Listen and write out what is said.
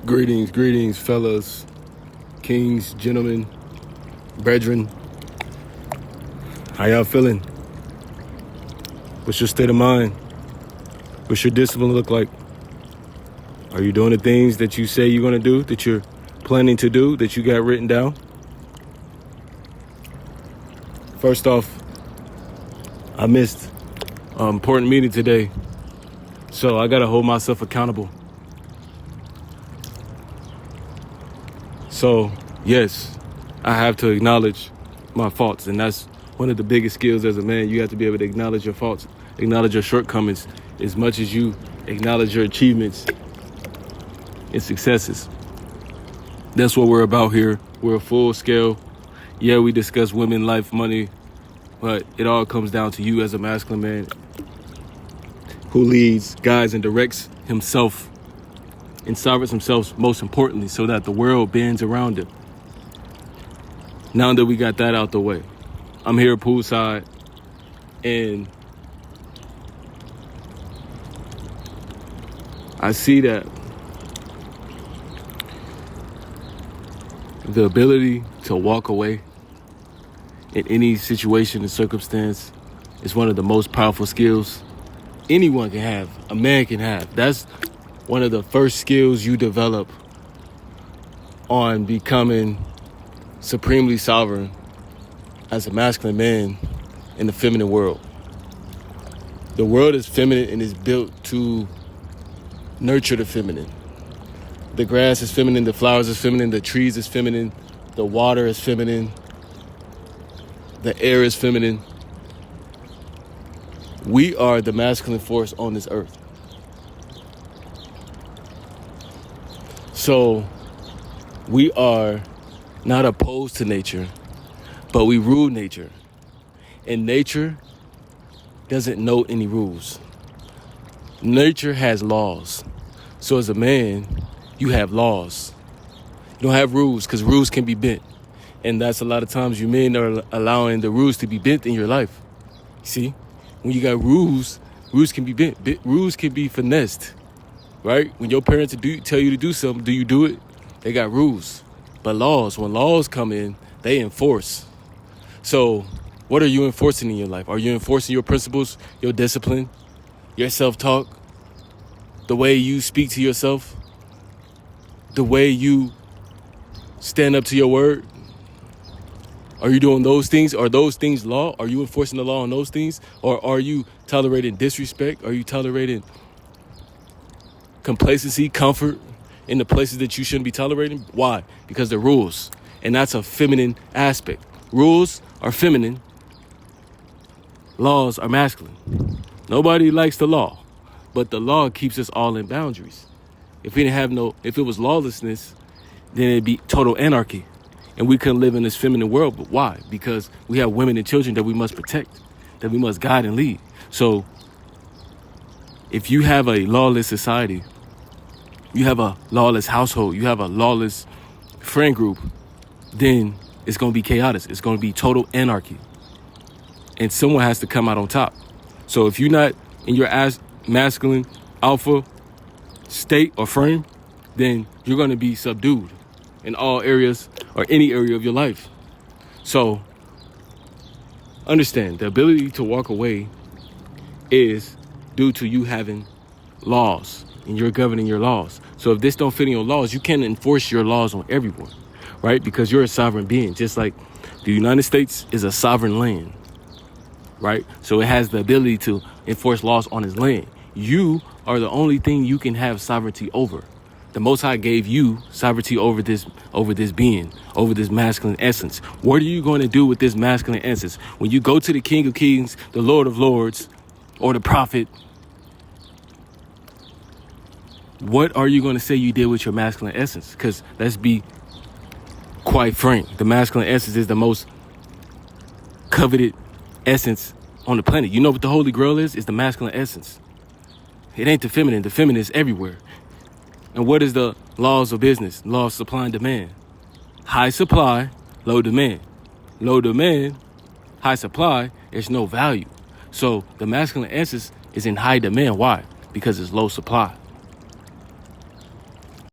Greetings, fellas, kings, gentlemen, brethren. How y'all feeling? What's your state of mind? What's your discipline look like? Are you doing the things that you say you're going to do, that you're planning to do, that you got written down? First off, I missed an important meeting today, so I got to hold myself accountable. So, yes, I have to acknowledge my faults, and that's one of the biggest skills as a man. You have to be able to acknowledge your faults, acknowledge your shortcomings as much as you acknowledge your achievements and successes. That's what we're about here. We're a full scale. Yeah, we discuss women, life, money, but it all comes down to you as a masculine man who leads, guides, and directs himself and sovereigns himself, most importantly, so that the world bends around him. Now that we got that out the way, I'm here poolside, and I see that the ability to walk away in any situation and circumstance is one of the most powerful skills anyone can have, a man can have. That's one of the first skills you develop on becoming supremely sovereign as a masculine man in the feminine world. The world is feminine and is built to nurture the feminine. The grass is feminine, the flowers is feminine, the trees is feminine, the water is feminine, the air is feminine. We are the masculine force on this earth. So we are not opposed to nature, but we rule nature. And nature doesn't know any rules. Nature has laws. So as a man, you have laws. You don't have rules, because rules can be bent. And that's a lot of times you men are allowing the rules to be bent in your life. See, when you got rules, rules can be bent. Rules can be finessed, right? When your parents tell you to do something, do you do it? They got rules. But laws, when laws come in, they enforce. So what are you enforcing in your life? Are you enforcing your principles, your discipline, your self-talk, the way you speak to yourself, the way you stand up to your word? Are you doing those things? Are those things law? Are you enforcing the law on those things? Or are you tolerating disrespect? Are you tolerating complacency, comfort in the places that you shouldn't be tolerating? Why? Because they're rules. And that's a feminine aspect. Rules are feminine. Laws are masculine. Nobody likes the law, but the law keeps us all in boundaries. If it was lawlessness, then it'd be total anarchy. And we couldn't live in this feminine world. But why? Because we have women and children that we must protect, that we must guide and lead. So if you have a lawless society, you have a lawless household, you have a lawless friend group, then it's going to be chaotic. It's going to be total anarchy. And someone has to come out on top. So if you're not in your masculine alpha state or frame, then you're going to be subdued in all areas or any area of your life. So understand, the ability to walk away is due to you having laws and you're governing your laws. So if this don't fit in your laws, you can't enforce your laws on everyone, right? Because you're a sovereign being, just like the United States is a sovereign land, right? So it has the ability to enforce laws on its land. You are the only thing you can have sovereignty over. The Most High gave you sovereignty over this being, over this masculine essence. What are you going to do with this masculine essence? When you go to the King of Kings, the Lord of Lords, or the prophet, what are you going to say you did with your masculine essence? Because let's be quite frank, the masculine essence is the most coveted essence on the planet. You know what the Holy Grail is? It's the masculine essence. It ain't the feminine. The feminine is everywhere. And what is the laws of business? Law of supply and demand. High supply, low demand. Low demand, high supply, there's no value. So the masculine essence is in high demand. Why? Because it's low supply.